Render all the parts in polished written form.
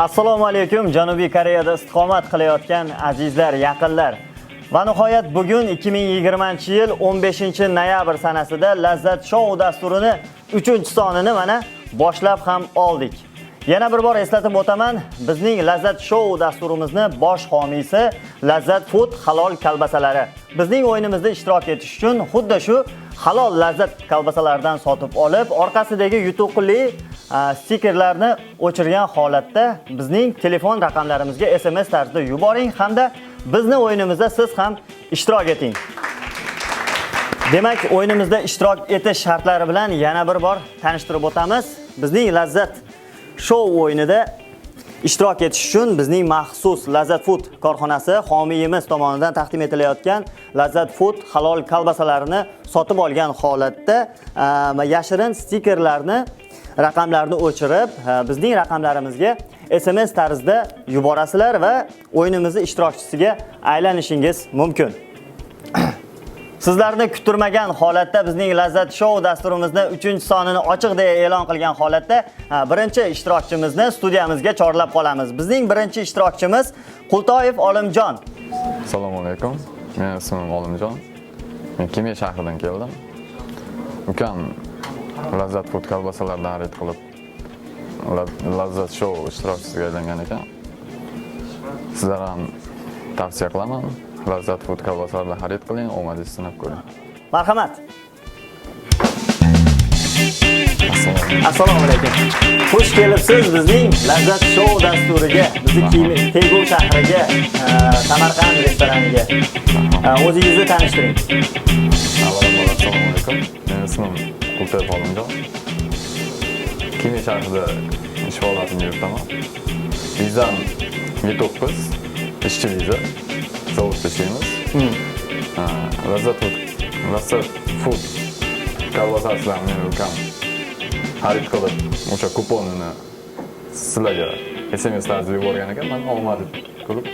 Assalomu alaykum, Janubiy Koreyada istiqomat qilayotgan azizlar, yaqinlar. Va nihoyat bugun 2020-yil 15-noyabr sanasida Lazzat Show dasturini 3-sonini mana boshlab ham oldik. Yana bir bor eslatib o'taman, bizning Lazzat Show dasturimizni bosh homiysi Lazzat Food halol kolbasalari. Bizning o'yinimizda ishtirok etish uchun xuddi shu halol lazzat kolbasalaridan sotib olib, orqasidagi yutuqli stikerlarni o'chirgan holatda bizning telefon raqamlarimizga SMS tarzida yuboring hamda bizni o'yinimizda siz ham ishtirok eting. Demak, o'yinimizda ishtirok etish shartlari bilan yana bir bor tanishtirib o'tamiz. Bizning Lazzat Show o'yinida ishtirok etish uchun bizning maxsus Lazzat Food korxonasi homiyimiz tomonidan taqdim etilayotgan Lazzat Food halol kolbasalarini sotib olgan holatda yashirin stikerlarni raqamlarni o'chirib, bizning raqamlarimizga SMS tarzida yuborasizlar va o'yinimizning ishtirokchisiga aylanishingiz mumkin. Sizlarni kutilmagan holatda bizning Lazzat Show dasturimizni 3-sonini ochiq deya e'lon qilgan holatda birinchi ishtirokchimizni studiyamizga chorlab qolamiz. Bizning birinchi ishtirokchimiz Qultoyev Olimjon. Assalomu alaykum. Men ismim Olimjon. Men Kemiya shahridan keldim. Ukam Lazzat Food kolbasalardan xarid qilib Lazzat Show ishtirokchisiga aylangan ekan. Sizlar ham tavsiya qilaman. Lazzat Food kolbasalardan xarid qiling, omadingizni sinab ko'ring. Marhamat. Assalomu alaykum. Xush kelibsiz bizning Lazzat Show dasturiga, bizning Tegul shahriga, Samarqand restoraniga. O'zingizni tanishtiring. Assalomu alaykum. Men ismim Qultoyev Olimjon. Kemiya shahrida ish faoliyatimni yuritaman. Vizam Y9, ishchi viza. Zavodda ishlaymiz. Lazzat Food kolbasasidan ukam xarid qilib, o'sha kuponini sizlarga SMS tarzida yuborgan ekan. Men omadi qilib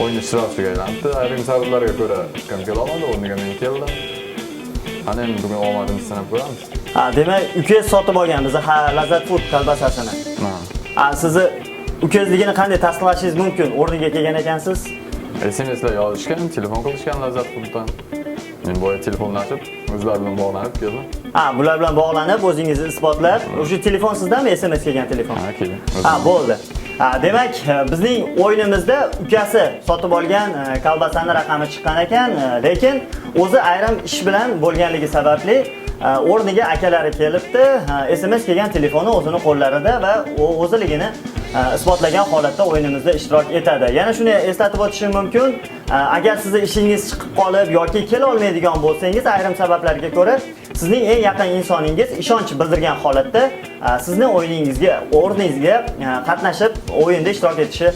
o'yin ishtirokchisiga aylanibdi. Ayrim sabablarga ko'ra ukam kela olmadi, o'rniga men keldim. Ana endi bugun omadimizni sinab ko'ramiz. Demak, ukangiz sotib olgan bizni Lazzat Food kolbasasini. Sizni ukangizligini qanday tasdiqlashingiz mumkin? O'rniga kelgan ekansiz. SMS'lar yozishgan, telefon qilishgan Lazzat Fooddan. Men boya telefonlashib, o'zlari bilan bog'lanib keldim. Bular bilan bog'lanib, o'zingizni isbotlab, o'sha telefon sizdanmi SMS kelgan telefon? Kelgan. Bo'ldi. Demak, bizning o'yinimizda ukasi sotib olgan kolbasani raqami chiqqan ekan, lekin o'zi ayrim ish bilan bo'lganligi sababli o'rniga akalari kelibdi, SMS kelgan telefoni o'zini qo'llarida va o'ziligini isbotlagan holatda o'yinimizda ishtirok etadi. Yana shuni eslatib o'tishim mumkin, agar sizning ishingiz chiqib qolib yoki kela olmaydigan bo'lsangiz, ayrim sabablarga ko'ra sizning eng yaqin insoningiz ishonch bildirgan holatda sizning o'yiningizga, o'rningizga qatnashib, o'yinda ishtirok etishi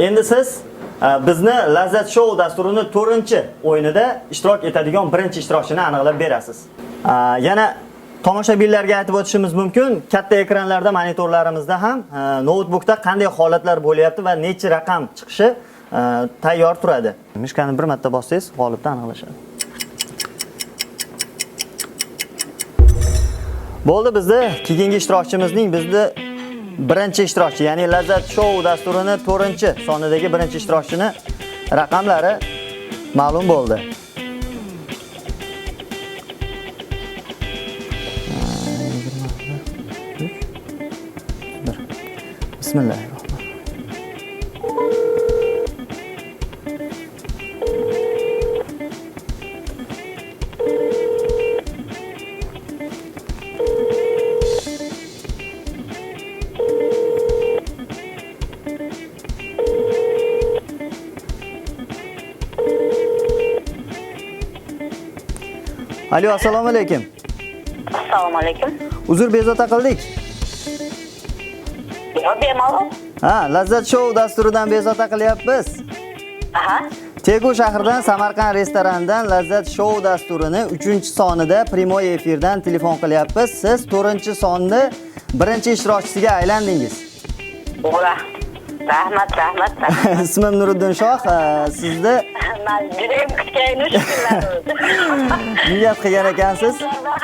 endi siz bizni Lazzat Show dasturini 4-o'yinida ishtirok etadigan birinchi ishtirokchini aniqlab berasiz. Yana tomoshabinlarga aytib o'tishimiz mumkin. Katta ekranlarda, monitorlarimizda ham notebookda qanday holatlar bo'lyapti va necha raqam chiqishi tayyor turadi. Mishkani bir marta bossangiz, g'olibni aniqlashadi. Bo'ldi, bizni keyingi ishtirokchimizning birinchi ishtirokchi, ya'ni Lazzat Show dasturini 4-sonidagi birinchi ishtirokchini raqamlari ma'lum bo'ldi. Bismillahirrohmanirrohim. Alo, assalomu alaykum. Assalomu alaykum. Uzr, bezovta qildik. Yo'q, bemalol. Lazzat Show dasturidan bezovta qilyapmiz. Aha. Tegu shahridan Samarqand restoranidan Lazzat Show dasturini 3-sonida primoy efirdan telefon qilyapmiz. Siz 4-sonni birinchi ishtirokchisiga aylandingiz. Ura. Rahmat. Ismim Nuriddin Shoh. Sizni Men juda ham kutgan kunlar. niyat qilgan ekansiz.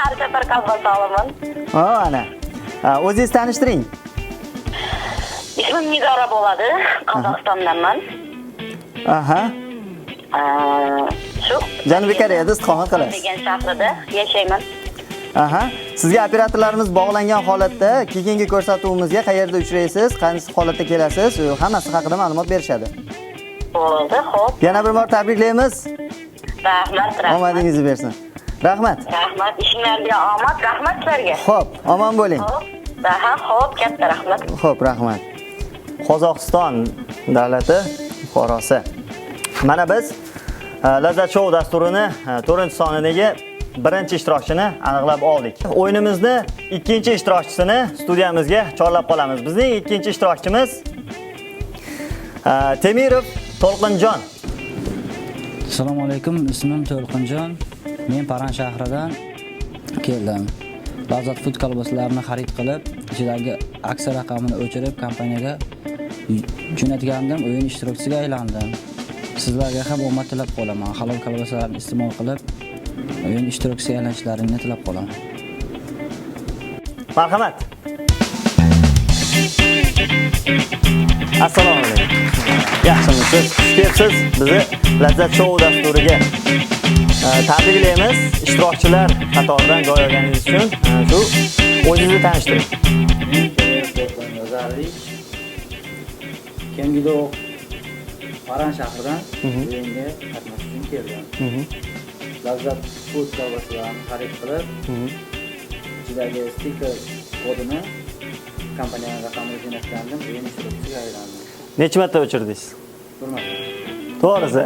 Har safar qalban olaman. Ana. O'zingiz tanishtiring. Ismim Nigora bo'ladi. Qozog'istondanman. Aha. Shu Janubiy Koreyada istiqomat qilasiz. degan shahrida yashayman. Aha. Sizga operatorlarimiz bog'langan holatda keyingi ko'rsatuvimizga qayerda uchraysiz, qaysi holatda kelasiz, hammasi haqida ma'lumot berishadi. Bo'ldi, xo'p. Yana bir bor tabriklaymiz. Rahmat. Omadingizni bersin. Rahmat. Rahmat. Ishingizga omad, rahmat sizlarga. Xo'p, omon bo'ling. Xo'p. Xo'p, katta rahmat. Xo'p, rahmat. Qozog'iston davlati fuqarosi. Mana biz Lazzat Show dasturini 4-sonidagi birinchi ishtirokchini aniqlab oldik. O'yinimizni ikkinchi ishtirokchisini studiyamizga chorlab qolamiz. Bizning ikkinchi ishtirokchimiz Temirov To'lqinjon. Assalomu alaykum, ismim To'lqinjon. Men Paran shahridan keldim. Lazzat Food kolbasalarini xarid qilib, ichidagi aksiya raqamini o'chirib, kompaniyaga jo'natgandim, o'yin ishtirokchisiga aylandim. Sizlarga ham omad tilab qolaman. Halol kolbasalarni iste'mol qilib, o'yin ishtirokchisiga aylanishlarini tilab qolaman. Marhamat. Assalomu alaykum. Yaxshimisiz? Kelibsiz bizni Lazzat Show dasturiga. Tabriklaymiz. Ishtirokchilar qatoridan joy olganingiz uchun. Shu o'zingizni tanishtiring. Kengido Paran shahridan o'yinga qatnashish uchun keldim. Lazzat Food kolbasalarini xarid qilib, ichidagi stiker kodini kompaniyaning raqamiga jo'natgandim, o'yin ishtirokchisiga aylandim. Necha marta o'chirdingiz? Bir marta. To'g'risi.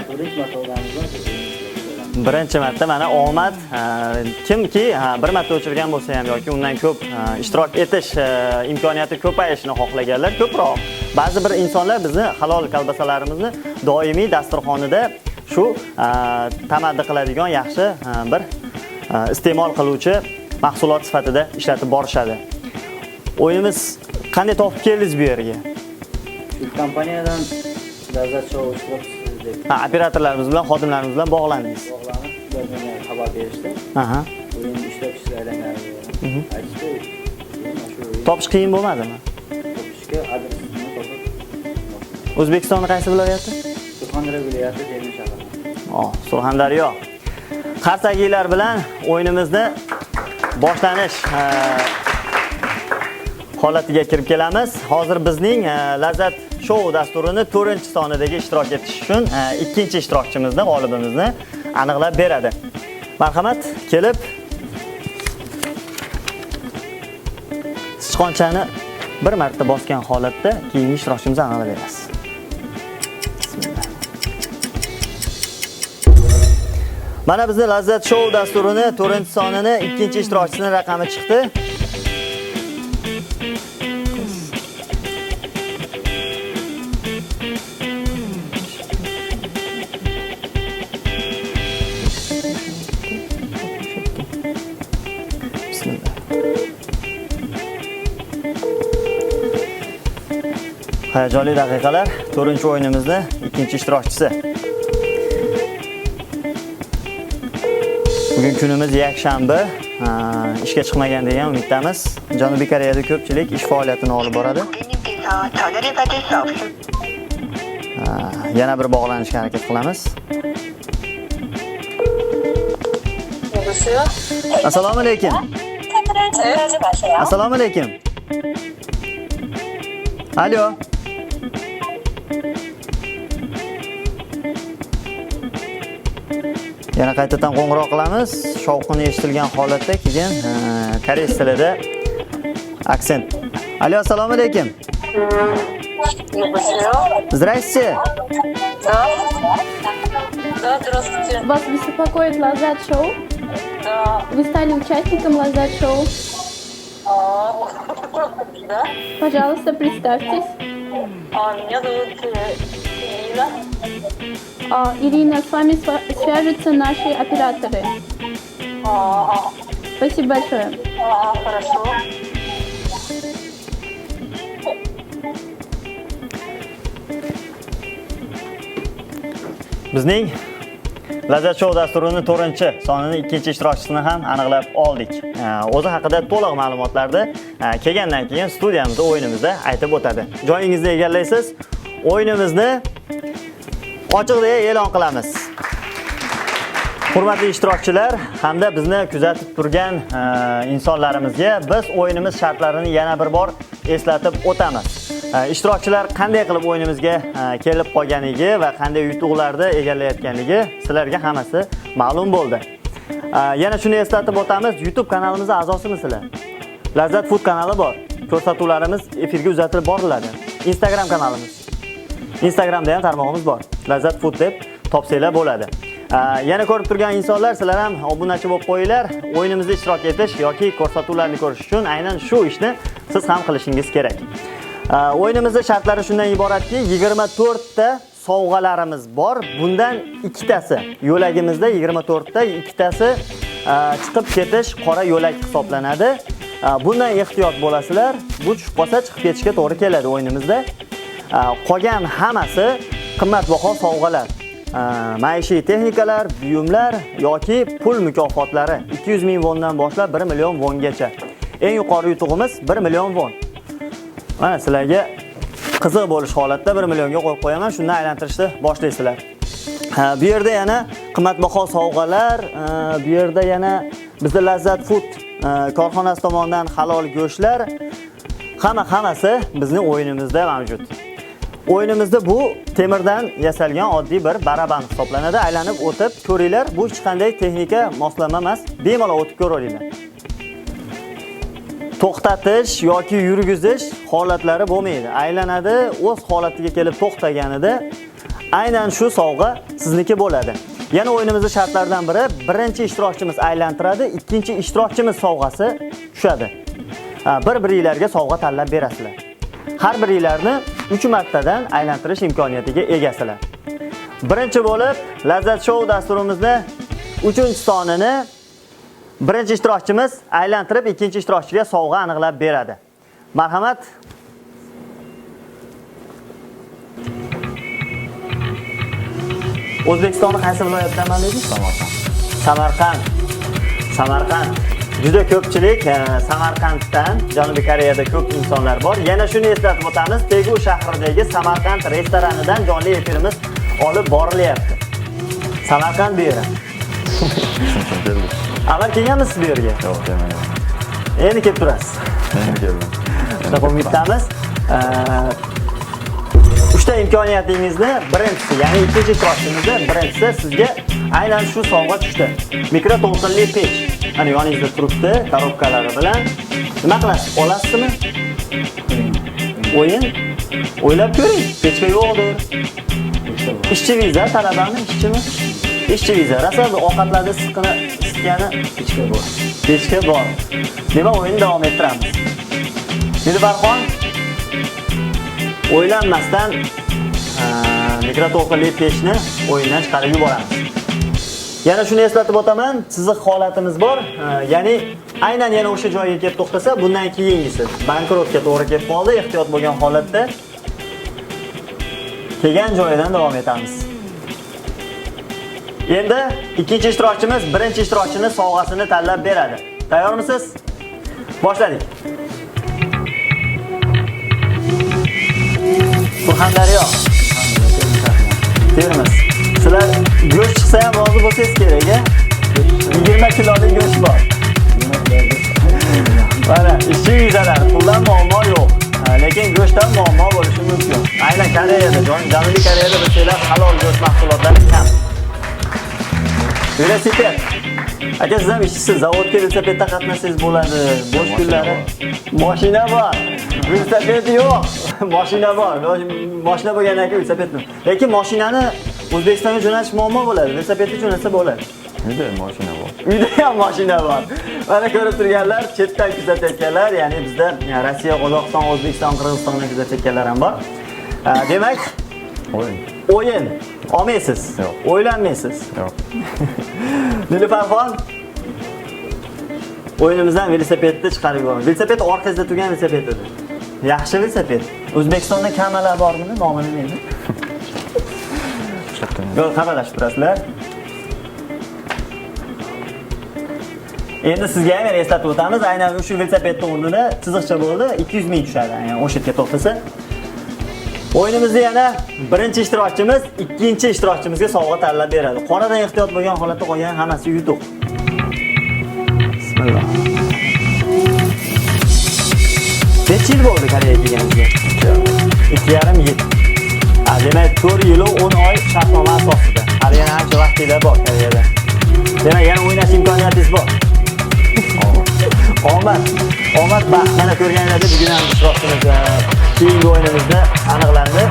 Birinchi marta o'yinimizda Birinchi marta mana omad kimki bir marta o'chirgan bo'lsa ham yoki undan ko'p ishtirok etish imkoniyati ko'payishini xohlaganlar ko'proq. Ba'zi bir insonlar bizni halol kolbasalarimizni doimiy dasturxonida shu tamaddi qiladigan yaxshi bir iste'mol qiluvchi mahsulot sifatida ishlatib borishadi. O'yinimiz qanday topib keldingiz bu yerga? shu kompaniyadan Lazzat Show ishtirokchisi deb Operatorlarimiz bilan, xodimlarimiz bilan bog'landingiz. bog'lanib, ular menga xabar berishdi. Aha. O'yin ishtirokchisiga aylanganligini aytishdi. Shu Topish qiyin bo'lmadimi? topishga adresini topib, O'zbekistonning qaysi viloyati? Surxondaryo viloyati Termiz shahri. Surxondaryo. Qarsakiylar bilan o'yinimizni boshlanish holatiga kirib kelamiz. Hozir bizning Lazzat Show dasturini 4-sonidagi ishtirok etish uchun ikkinchi ishtirokchimizni, g'olibimizni aniqlab beradi. Marhamat, kelib sichqonchani bir marta bosgan holatda keyingi ishtirokchimizni aniqlab berasiz. Mana bizning Lazzat Show dasturini 4-sonini ikkinchi ishtirokchisining raqami chiqdi. Hayajonli daqiqalar. 4-o'yinimizni 2-ishtirokchisi. Bugun kunimiz yakshanba. Ishga chiqmagan degan umiddamiz. Janubiy Koreyada ko'pchilik ish faoliyatini olib boradi. Yana bir bog'lanishga harakat qilamiz. Assalomu alaykum. Assalomu alaykum. Alo. Yana qaytadan qo'ng'iroq qilamiz. Shovqin eshitilgan holatda keyin koreys tilida aksent. Alo, assalomu alaykum. Здравствуйте. Да, здравствуйте. Вас беспокоит Лазат Шоу? Да. Вы стали участником Лазат Шоу? Да? Пожалуйста, представьтесь. Меня зовут Ирина. Ирина, с вами свяжутся наши операторы. Спасибо большое. Хорошо. Bizning Lazzat Show dasturining 4-sonini 2-ishtirokchisini ham aniqlab oldik. O'zi haqida to'liq ma'lumotlarni kelgandan keyin studiyamizda o'yinimizda aytib o'tadi. Joyingizni egallaysiz. O'yinimizni ochiqda e'lon qilamiz. Hurmatli ishtirokchilar hamda bizni kuzatib turgan insonlarimizga biz o'yinimiz shartlarini yana bir bor eslatib o'tamiz. Ishtirokchilar qanday qilib o'yinimizga kelib qolganligi va qanday yutuqlarni egallayotganligi sizlarga hammasi ma'lum bo'ldi. Yana shuni eslatib o'tamiz, YouTube kanalimizning a'zosimizsizlar. Lazzat Food kanali bor. Ko'rsatuvlarimiz efirga uzatilib boriladi. Instagram kanalimiz. Instagramda ham tarmog'imiz bor. Lazzat Food deb topsanglar bo'ladi. Yana ko'rib turgan insonlar, sizlar ham obunachi bo'lib qo'yinglar. O'yinimizda ishtirok etish yoki ko'rsatuvlarni ko'rish uchun aynan shu ishni siz ham qilishingiz kerak. O'yinimizning shartlari shundan iboratki, 24 ta sovg'alarimiz bor. Bundan ikkitasi yo'lagimizda 24 ta, ikkitasi chiqib ketish qora yo'lak hisoblanadi. Bundan ehtiyot bo'lasizlar. Bu tushib qolsa chiqib ketishga to'g'ri keladi o'yinimizda. Qolgan hammasi qimmatbaho sovg'alar. Maishiy texnikalar, buyumlar yoki pul mukofotlari 200 ming wondan boshlab 1 million wongacha. Eng yuqori yutug'imiz 1 million won. Mana sizlarga qiziq bo'lish holatda 1 millionga qo'yib qo'yaman, shundan aylantirishni boshlaysizlar. Bu yerda yana qimmatbaho sovg'alar, bu yerda yana bizning Lazzat Food korxonasi tomonidan halol go'shtlar, hammasi bizning o'yinimizda mavjud. O'yinimizda bu temirdan yasalgan oddiy bir baraban hisoblanadi. Aylanib o'tib ko'ringlar, bu hech qanday texnika moslama emas, bemalol o'tib ko'ringlar. To'xtatish yoki yurgizish holatlari bo'lmaydi. Aylanadi, o'z holatiga kelib to'xtaganida aynan shu sovg'a sizniki bo'ladi. Yana o'yinimizning shartlaridan biri, birinchi ishtirokchimiz aylantiradi, ikkinchi ishtirokchimiz sovg'asi tushadi. Bir-biringlarga sovg'a tanlab berasizlar. Har biringlarni 3 martadan aylantirish imkoniyatiga egasizlar. Birinchi bo'lib Lazzat Show dasturimizning 3-sonini birinchi ishtirokchimiz aylantirib, ikkinchi ishtirokchiga sovg'a aniqlab beradi. Marhamat. O'zbekistonning qaysi viloyatidanman dedingiz? Samarqand. Juda ko'pchilik Samarqanddan, Janubiy Koreyada ko'p insonlar bor. Yana shuni eslatib o'tamiz, Tegu shahridagi Samarqand restoranidan jonli efirimiz olib borilyapti. Samarqand bu yer. Avval kelganmisiz bu yerga? Yo'q, kelmagan. Endi kelib turasiz. Endi keldim. Davom etamiz. 3 ta imkoniyatingizni birinchisi, ya'ni ikkinchi ishtirokchimizda birinchisi sizga aynan shu sovg'a tushdi. Mikroto'lqinli pech. Mana yoningizda turibdi, korobkalari bilan. Nima qilasiz? Olasizmi? O'yin. O'ylab ko'ring, pechka yo'qdir. Ishchi viza talabani, ishchimi? Ishchi viza. Rasal ovqatlarda isitgani pechka bor. Nima o'yinni davom ettiramiz. Nilbarxon o'ylanmasdan mikroto'lqinli pechni o'yindan chiqarib yuboramiz. Yana shuni eslatib o'taman, chiziq holatimiz bor. Ya'ni aynan yana o'sha joyga kelib to'xtasa, bundan keyingisi bankrotga to'g'ri kelib qoldi, ehtiyot bo'lgan holatda kelgan joyidan davom etamiz. Endi ikkinchi ishtirokchimiz birinchi ishtirokchini sovg'asini tanlab beradi. Tayyormisiz? Boshladik. Surxondaryo. Termiz. Sizlar go'sht chiqsa ham rozi bo'lsangiz kerak, 20 kilolik go'sht bor. Mana, ishchi vizalar, puldan muammo yo'q. Lekin go'shtdan muammo bo'lishi mumkin. Aynan Koreyada, Janubiy Koreyada bilsanglar halol go'sht mahsulotlari kam. Velosiped. Aka siz ham ishchisiz, zavodga velosipedda qatnasangiz bo'ladi. Bo'sh kunlari mashina bor. Velosiped yo'q. Mashina bor. Mashina bo'lgandan keyin velosiped yo'q. Lekin mashinani O'zbekistonga jo'natish muammo bo'ladi. Velosipedni jo'natsa bo'ladi. Uyda mashina bor. Uyda ham mashina bor. Mana ko'rib turganlar, chetdan kuzatayotganlar, ya'ni bizda Rossiya, Qozog'iston, O'zbekiston, Qirg'izistondan kuzatayotganlar ham bor. Demak, o'yin olmaysiz. Yo'q. O'ylanmaysiz. Yo'q. Nilufar o'yinimizdan velosipedni chiqarib yuboramiz. Velosiped orqasida turgan velosiped edi. Yaxshi velosiped. O'zbekistonda kamalar bormi? Nomini nima? Yo'q, qaralashib turasizlar. Endi sizga ham eslatib o'tamiz, aynan shu velosipedning o'rnida chiziqcha bo'ldi, 200 ming tushadi, ya'ni o'sha yerga to'xtasa. O'yinimizda yana birinchi ishtirokchimiz ikkinchi ishtirokchimizga sovg'a tanlab beradi. Qoradan ehtiyot bo'lgan holatda qolgan hammasi yutuq. Bismillah. Necha yil bo'ldi Koreyaga kelganingizga? 2,5 yil. Demak, 4 yil 10 oy shartnoma asosida. Hali yana ancha vaqtingiz bor Koreyada. Demak, yana o'ynash imkoniyatingiz bor. Omad baxt. Mana ko'rganingizda bugun ham ishtirokchimiz keyingi o'yinimizda aniqlandi.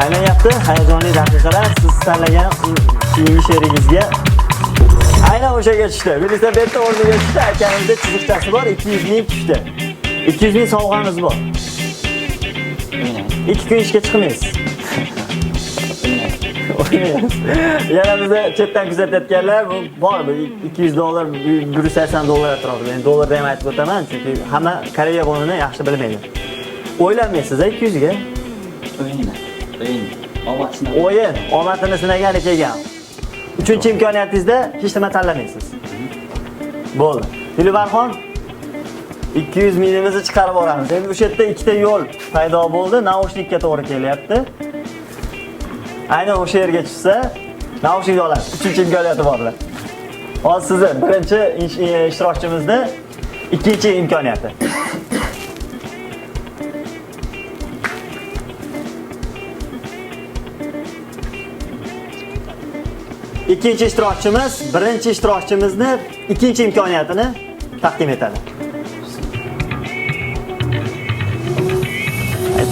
Aylanyapti, hayajonli daqiqalar siz tanlagan keyingi sherigingizga aynan o'shaga tushdi. Velosipedda o'rniga tushdi. Akamizda chiziqchasi bor, 200 ming tushdi. 200 ming sovg'amiz bor. 2 kun ishga chiqmaysiz. Yana bizda chetdan kuzatayotganlar bor, $200, $180 atrofida. Men dollarda ham aytib o'taman, chunki hamma Koreya bonini yaxshi bilmaydi. O'ylanmaysiz 200 ga? O'yin, omadini sinagan kelgan. 3-imkoniyatingizda hech nima tanlamaysiz. Bo'ldi. Nilufar 200 mingimizni chiqarib boramiz. Endi o'sha yerda ikkita yo'l paydo bo'ldi, naushnikka to'g'ri kelyapti. Aynan o'sha yerga tushsa, naushnik olasiz. 3-imkoniyati borlar. Hozir sizni birinchi ishtirokchimizni ikkinchi imkoniyati. Ikkinchi ishtirokchimiz birinchi ishtirokchimizni ikkinchi imkoniyatini taqdim etadi.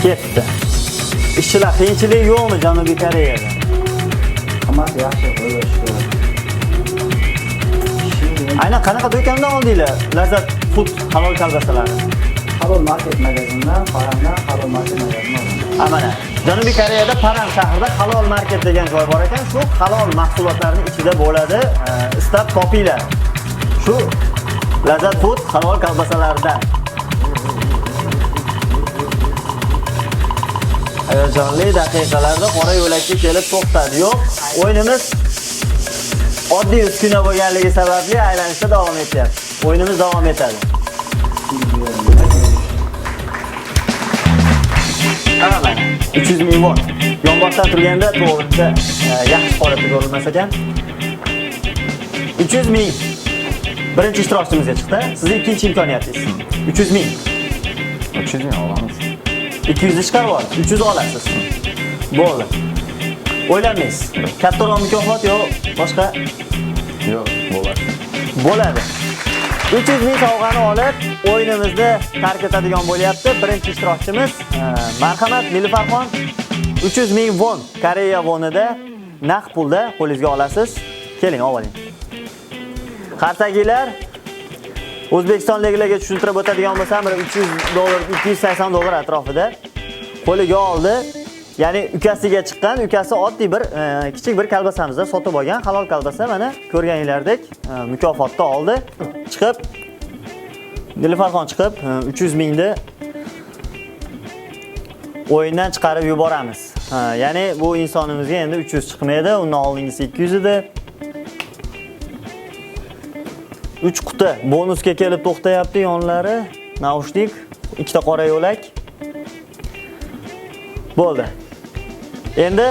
Ketdi. Ishchilar qiyinchilik yo'qmi Janubiy Koreyada? Hammasi yaxshi, qo'yishdi. Aynan qanaqa do'kondan oldinglar? Lazzat Food halol kolbasalarni. Halol market magazindan, Paramdan halol market magazinan oldim. Mana Janubiy Koreyada Param shahrida halol market degan joy bor ekan. Shu halol mahsulotlarning ichida bo'ladi. Istab topinglar. Shu Lazzat Food halol kolbasalaridan. Hayajonli daqiqalarda qora yo'lakka kelib to'xtadi. Yo'q, o'yinimiz oddiy uskuna bo'lganligi sababli aylanishda davom etyapti. O'yinimiz davom etadi. Mana 300 ming bor. Yonboshdan turganda to'g'risida yaxshi holatda ko'rilmas ekan. 300 ming birinchi ishtirokchimizga chiqdi. Sizning ikkinchi imkoniyatingiz. 300 ming. 300 ming olamiz. 200 ni chiqarib olasiz. 300 olasiz. Bo'ldi. O'ylamaysiz. Kattaroq mukofot yo'q, boshqa? Yo'q, bo'ladi. Bo'ladi. 300 ming sovg'ani olib, o'yinimizni tark etadigan bo'lyapti. Birinchi ishtirokchimiz marhamat Nilufar 300 ming won, Koreya wonida naqd pulda qo'lingizga olasiz. Keling, oling. Qarsagilar O'zbekistonliklarga tushuntirib o'tadigan bo'lsam, $300, $280 atrofida qo'liga oldi. Ya'ni ukasiga chiqqan, ukasi oddiy bir kichik bir kolbasamizda sotib olgan halol kolbasa, mana ko'rganinglardek mukofotni oldi. Chiqib Nilufar chiqib 300 mingni o'yindan chiqarib yuboramiz. Ya'ni bu insonimizga endi 300 chiqmaydi, undan oldingisi 200 edi. 3 quti bonusga kelib to'xtayapti yonlari, naushnik, ikkita qora yo'lak. Bo'ldi. Endi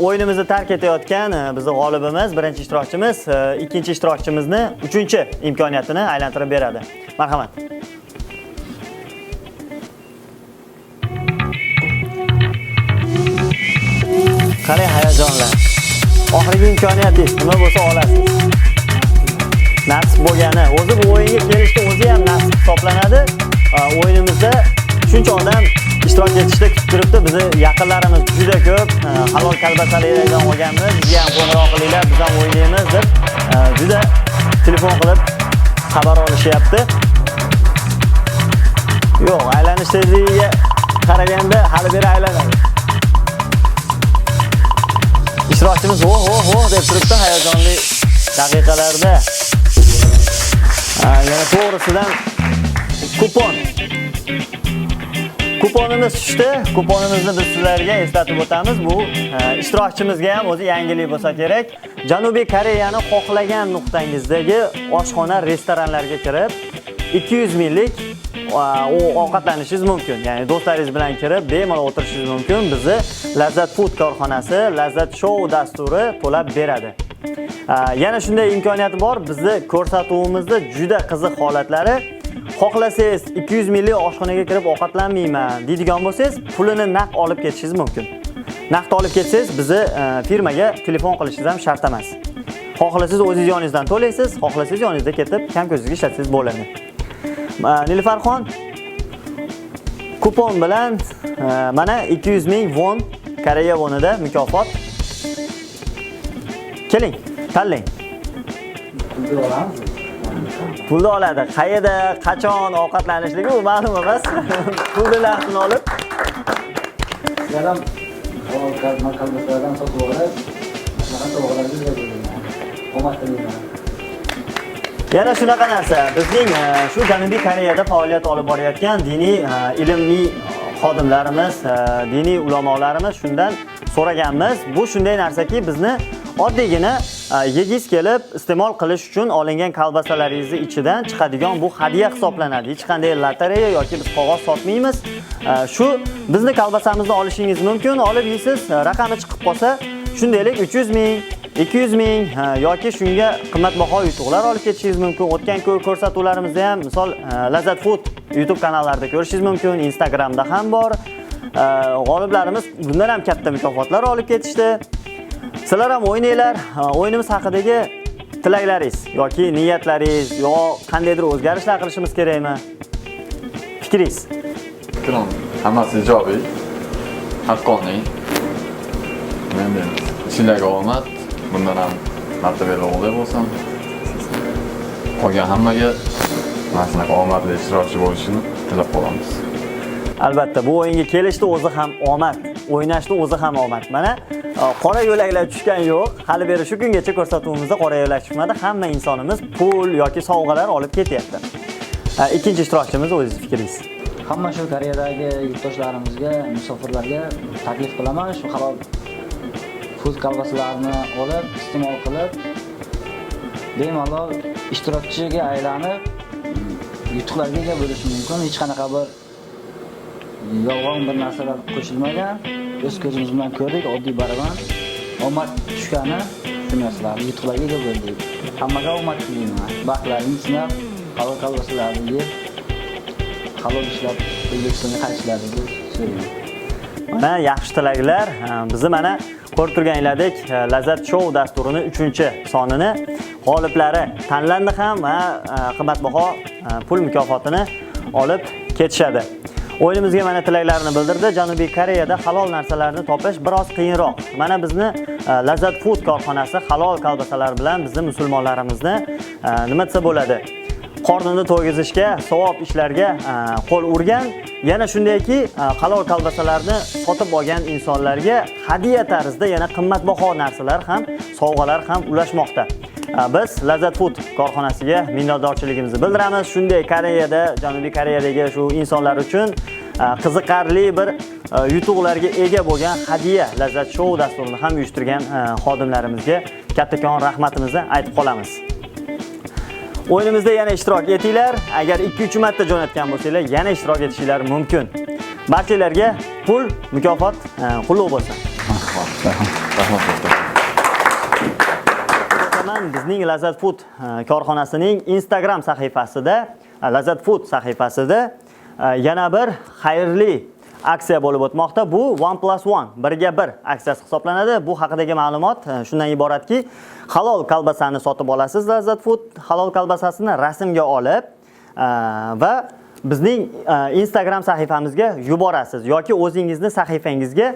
o'yinimizni tark etayotgan bizning g'olibimiz, birinchi ishtirokchimiz, ikkinchi ishtirokchimizni 3-imkoniyatini aylantirib beradi. Marhamat. Qanday hayajonlar. Oxirgi imkoniyatingiz nima bo'lsa olasiz. Nasib bo'lgani, o'zi bu o'yinga kelishda o'zi ham nasib hisoblanadi. O'yinimizda shuncha odam ishtirok etishda kutib turibdi. Bizni yaqinlarimiz juda ko'p. Halol kalbasalardan olganmiz, bizga ham qo'ng'iroq qilinglar, biz ham o'ynaymiz deb juda telefon qilib xabar olishyapti. Yo'q, aylanish tezligiga qaraganda hali beri aylanadi. ishtirokchimiz ho deb turibdi hayajonli daqiqalarda. Yana to'g'risidan kuponimiz tushdi. Kuponimizni biz sizlarga eslatib o'tamiz. Bu ishtirokchimizga ham o'zi yangilik bo'lsa kerak. Janubiy Koreyani xohlagan nuqtangizdagi oshxona, restoranlarga kirib 200 minglik ovqatlanishingiz mumkin. Ya'ni do'stlaringiz bilan kirib bemalol o'tirishingiz mumkin. Bizni Lazzat Food korxonasi Lazzat Show dasturi to'lab beradi. Yana shunday imkoniyati bor. Bizni ko'rsatuvimizda juda qiziq holatlari. Xohlasangiz 200 minglik oshxonaga kirib ovqatlanmayman deydigan bo'lsangiz, pulini naqd olib ketishingiz mumkin. Naqd olib ketsangiz, bizni firmaga telefon qilishingiz ham shart emas. Xohlasangiz o'zingiz yoningizdan to'laysiz, xohlasangiz yoningizda ketib kam ko'zingizga ishlatsangiz bo'ladi. Nilfarxon kupon bilan mana 200 ming won, Koreya wonida mukofot. Keling, tanlang. Pulni oladi. Qayerda, qachon ovqatlanishligi u ma'lum emas. Pulni narxini olib Yaram kalbasalardan sotib olib, mana to'g'rilarga qo'matlayman. yana shunaqa narsa. Bizning shu Janubiy Koreyada faoliyat olib borayotgan diniy ilmli xodimlarimiz, diniy ulamolarimiz shundan so'raganmiz. Bu shunday narsaki, bizni oddiygina yegiz kelib iste'mol qilish uchun olingan kolbasalaringizni ichidan chiqadigan bu hadiya hisoblanadi. Hech qanday lotereya yoki biz qog'oz sotmaymiz. Shu bizni kolbasamizni olishingiz mumkin. Olib yeysiz, raqami chiqib qolsa, shundaylik 300 ming, 200 ming yoki shunga qimmatbaho yutuqlar olib ketishingiz mumkin. O'tgan ko'rsatuvlarimizda ham, misol Lazzat Food YouTube kanallarida ko'rishingiz mumkin, Instagramda ham bor. G'oliblarimiz bundan ham katta mukofotlar olib ketishdi. Sizlar ham o'ynanglar. O'yinimiz haqidagi tilaklaringiz yoki niyatlaringiz yo qandaydir o'zgarishlar qilishimiz kerakmi? Fikringiz? Fikrim hammasi ijobiy, haqqoniy. Menda ishlarga omad, bundan ham martabali o'g'il bo'lsam, qolgan hammaga mana shunaqa omadli ishtirokchi bo'lishini tilab qolamiz. Albatta, bu o'yinga kelishdi o'zi ham omad, o'ynashni o'zi ham omad. Mana qora yo'laklar tushgan yo'q. Hali beri shu kungacha ko'rsatuvimizda qora yo'lak chiqmadi. Hamma insonimiz pul yoki sovg'alar olib ketyapti. Ikkinchi ishtirokchimiz o'zingiz fikringiz. Hamma shu Koreyadagi yurtdoshlarimizga, musofirlarga taklif qilaman, shu halol food kolbasalarini olib, iste'mol qilib, bemalol ishtirokchiga aylanib, yutuqlarga ega bo'lish mumkin. Hech qanaqa bir yolg'on bir narsalar qo'shilmagan. O'z ko'zimiz bilan ko'rdik, oddiy baravan omad tushgani shu narsalar yutuqlarga ega bo'ldik. Hammaga omad tilayman. Baxtlaringizni sinab, halol kolbasalarni yeb, halol ishlab O'zbekistonga qaytishlaringizni so'rayman. Mana yaxshi tilaklar. Bizni mana ko'rib turganinglardek Lazzat Show dasturining 3-sonini g'oliblari tanlandi ham va qimmatbaho pul mukofotini olib ketishadi. O'yinimizga mana tilaklarini bildirdi. Janubiy Koreyada halol narsalarni topish biroz qiyinroq. Mana bizni Lazzat Food korxonasi halol kolbasalar bilan bizni musulmonlarimizni nima desa bo'ladi? Qornini to'yg'izishga, savob ishlarga qo'l urgan. Yana shundayki, halol kolbasalarni sotib olgan insonlarga hadiya tarzida yana qimmatbaho narsalar ham, sovg'alar ham ulashmoqda. Biz Lazzat Food korxonasiga minnatdorchiligimizni bildiramiz. Shunday Koreyada, Janubiy Koreyadagi shu insonlar uchun qiziqarli bir yutuqlarga ega bo'lgan Hadiya Lazzat Show dasturini ham uyushtirgan xodimlarimizga kattakon rahmatimizni aytib qolamiz. O'yinimizda yana ishtirok etinglar. Agar 2-3 marta jo'natgan bo'lsanglar, yana ishtirok etishingiz mumkin. Barchalarga pul mukofot qutlug' bo'lsin. Bizning Lazzat Food korxonasining Instagram sahifasida, Lazzat Food sahifasida yana bir xayrli aksiya bo'lib o'tmoqda. Bu 1+1 birga 1 aksiyasi hisoblanadi. Bu haqidagi ma'lumot shundan iboratki, halol kolbasani sotib olasiz Lazzat Food halol kolbasasini rasmga olib va bizning Instagram sahifamizga yuborasiz yoki o'zingizni sahifangizga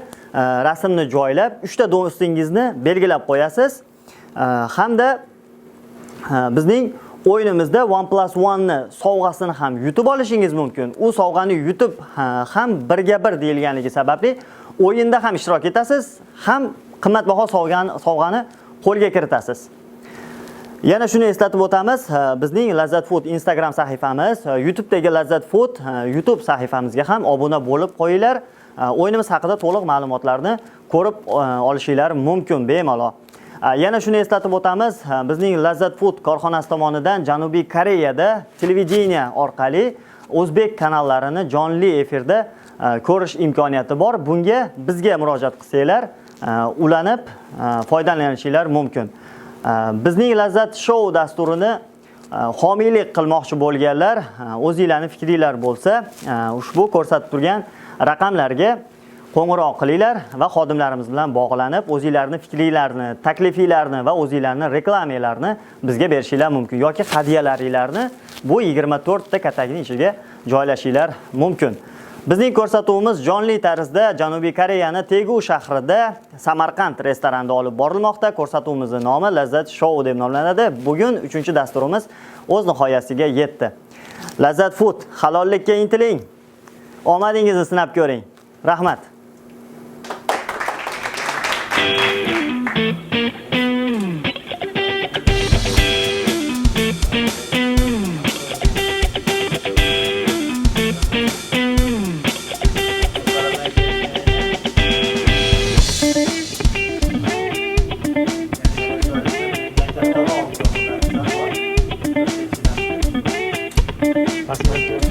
rasmni joylab 3 ta do'stingizni belgilab qo'yasiz. Hamda bizning o'yinimizda 1+1 ni sovg'asini ham yutib olishingiz mumkin. U sovg'ani yutib ham birga 1 deyilganligi sababli o'yinda ham ishtirok etasiz, ham qimmatbaho sovg'ani qo'lga kiritasiz. Yana shuni eslatib o'tamiz, bizning Lazzat Food Instagram sahifamiz, YouTube'dagi Lazzat Food YouTube sahifamizga ham obuna bo'lib qo'yinglar. O'yinimiz haqida to'liq ma'lumotlarni ko'rib olishinglar mumkin bemalol. Yana shuni eslatib o'tamiz, bizning Lazzat Food korxonasi tomonidan Janubiy Koreyada televideniya orqali o'zbek kanallarini jonli efirda ko'rish imkoniyati bor. Bunga bizga murojaat qilsanglar, ulanib foydalanishingiz mumkin. Bizning Lazzat Show dasturini homiylik qilmoqchi bo'lganlar, o'zingizlarning fikringiz bo'lsa, ushbu ko'rsatib turgan raqamlarga qo'ng'iroq qilinglar va xodimlarimiz bilan bog'lanib, o'zingizlarning fikringizni, taklifinglarni va o'zingizlarning reklamalarini bizga berishinglar mumkin yoki hadyalaringizni bu 24 ta katalogning ichiga joylashinglar mumkin. Bizning ko'rsatuvimiz jonli tarzda Janubiy Koreyaning Tegu shahrida Samarqand restoranida olib borilmoqda. Ko'rsatuvimizning nomi Lazzat Show deb nomlanadi. Bugun 3-dasturimiz o'z nihoyasiga yetdi. Lazzat Food, halollikka intiling. Omadingizni sinab ko'ring. Rahmat. Pastor.